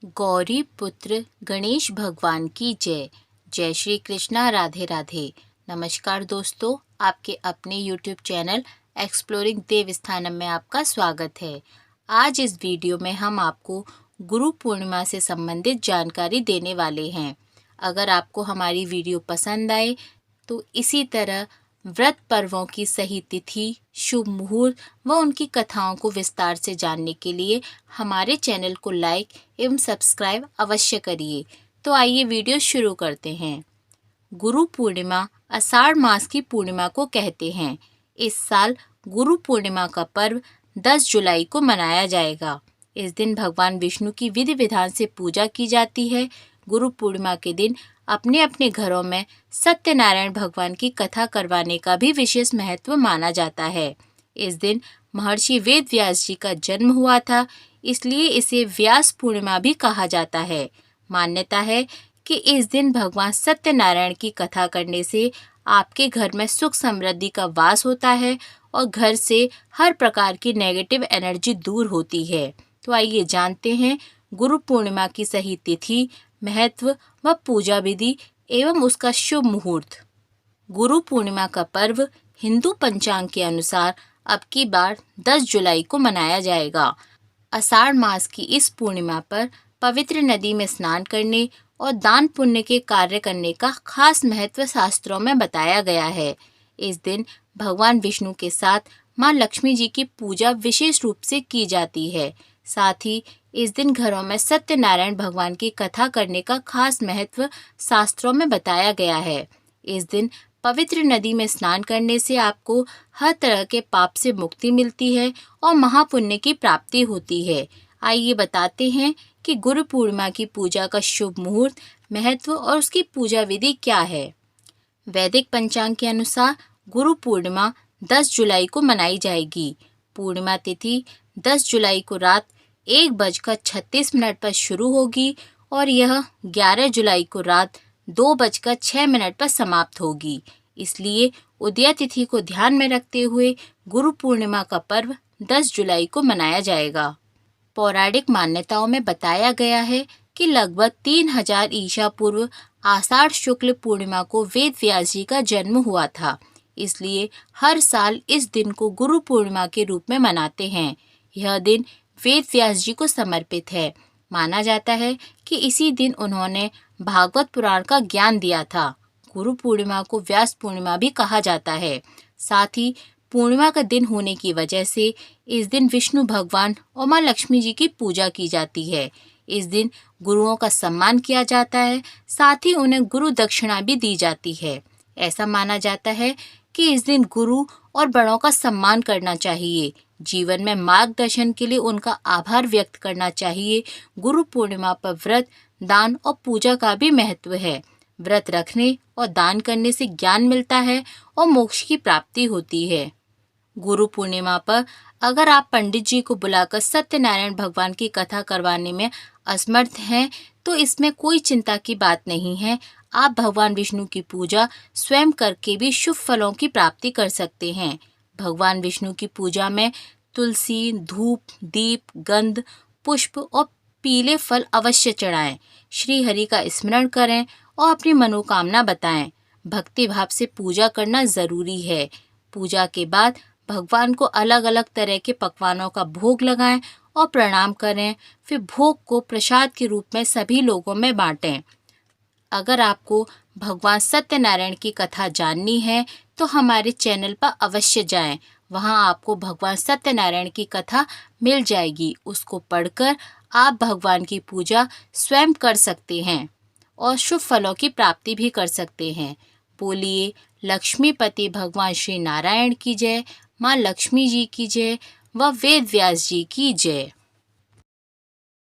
गौरी पुत्र गणेश भगवान की जय। जय श्री कृष्णा, राधे राधे। नमस्कार दोस्तों, आपके अपने YouTube चैनल एक्सप्लोरिंग देवस्थानम में आपका स्वागत है। आज इस वीडियो में हम आपको गुरु पूर्णिमा से संबंधित जानकारी देने वाले हैं। अगर आपको हमारी वीडियो पसंद आए तो इसी तरह व्रत पर्वों की सही तिथि, शुभ मुहूर्त व उनकी कथाओं को विस्तार से जानने के लिए हमारे चैनल को लाइक एवं सब्सक्राइब अवश्य करिए। तो आइए वीडियो शुरू करते हैं। गुरु पूर्णिमा आषाढ़ मास की पूर्णिमा को कहते हैं। इस साल गुरु पूर्णिमा का पर्व 10 जुलाई को मनाया जाएगा। इस दिन भगवान विष्णु की विधि विधान से पूजा की जाती है। गुरु पूर्णिमा के दिन अपने अपने घरों में सत्यनारायण भगवान की कथा करवाने का भी विशेष महत्व माना जाता है। इस दिन महर्षि वेद व्यास जी का जन्म हुआ था, इसलिए इसे व्यास पूर्णिमा भी कहा जाता है। मान्यता है कि इस दिन भगवान सत्यनारायण की कथा करने से आपके घर में सुख समृद्धि का वास होता है और घर से हर प्रकार की नेगेटिव एनर्जी दूर होती है। तो आइए जानते हैं गुरु पूर्णिमा की सही तिथि, महत्व व पूजा विधि एवं उसका शुभ मुहूर्त। गुरु पूर्णिमा का पर्व हिंदू पंचांग के अनुसार अब की बार 10 जुलाई को मनाया जाएगा। आषाढ़ मास की इस पूर्णिमा पर पवित्र नदी में स्नान करने और दान पुण्य के कार्य करने का खास महत्व शास्त्रों में बताया गया है। इस दिन भगवान विष्णु के साथ माँ लक्ष्मी जी की पूजा विशेष रूप से की जाती है। साथ ही इस दिन घरों में सत्यनारायण भगवान की कथा करने का खास महत्व शास्त्रों में बताया गया है। इस दिन पवित्र नदी में स्नान करने से आपको हर तरह के पाप से मुक्ति मिलती है और महापुण्य की प्राप्ति होती है। आइए बताते हैं कि गुरु पूर्णिमा की पूजा का शुभ मुहूर्त, महत्व और उसकी पूजा विधि क्या है। वैदिक पंचांग के अनुसार गुरु पूर्णिमा 10 जुलाई को मनाई जाएगी। पूर्णिमा तिथि 10 जुलाई को रात 1:36 पर शुरू होगी और यह 11 जुलाई को रात 2:06 पर समाप्त होगी। इसलिए उदया तिथि को ध्यान में रखते हुए गुरु पूर्णिमा का पर्व 10 जुलाई को मनाया जाएगा। पौराणिक मान्यताओं में बताया गया है कि लगभग 3000 ईसा पूर्व आषाढ़ शुक्ल पूर्णिमा को वेद व्यास जी का जन्म हुआ था। इसलिए हर साल इस दिन को गुरु पूर्णिमा के रूप में मनाते हैं। यह दिन वेद व्यास जी को समर्पित है। माना जाता है कि इसी दिन उन्होंने भागवत पुराण का ज्ञान दिया था। गुरु पूर्णिमा को व्यास पूर्णिमा भी कहा जाता है। साथ ही पूर्णिमा का दिन होने की वजह से इस दिन विष्णु भगवान और माँ लक्ष्मी जी की पूजा की जाती है। इस दिन गुरुओं का सम्मान किया जाता है। साथ ही उन्हें गुरु दक्षिणा भी दी जाती है। ऐसा माना जाता है कि इस दिन गुरु और बड़ों का सम्मान करना चाहिए। जीवन में मार्गदर्शन के लिए उनका आभार व्यक्त करना चाहिए। गुरु पूर्णिमा पर व्रत, दान और पूजा का भी महत्व है। व्रत रखने और दान करने से ज्ञान मिलता है और मोक्ष की प्राप्ति होती है। गुरु पूर्णिमा पर अगर आप पंडित जी को बुलाकर सत्यनारायण भगवान की कथा करवाने में असमर्थ हैं तो इसमें कोई चिंता की बात नहीं है। आप भगवान विष्णु की पूजा स्वयं करके भी शुभ फलों की प्राप्ति कर सकते हैं। भगवान विष्णु की पूजा में तुलसी, धूप, दीप, गंध, पुष्प और पीले फल अवश्य चढ़ाएं। श्री हरि का स्मरण करें और अपनी मनोकामना बताएं। भक्ति भाव से पूजा करना जरूरी है। पूजा के बाद भगवान को अलग अलग तरह के पकवानों का भोग लगाएं और प्रणाम करें। फिर भोग को प्रसाद के रूप में सभी लोगों में बांटें। अगर आपको भगवान सत्यनारायण की कथा जाननी है तो हमारे चैनल पर अवश्य जाएं। वहां आपको भगवान सत्यनारायण की कथा मिल जाएगी। उसको पढ़कर आप भगवान की पूजा स्वयं कर सकते हैं और शुभ फलों की प्राप्ति भी कर सकते हैं। बोलिए लक्ष्मीपति भगवान श्री नारायण की जय, माँ लक्ष्मी जी की जय व वेद व्यास जी की जय।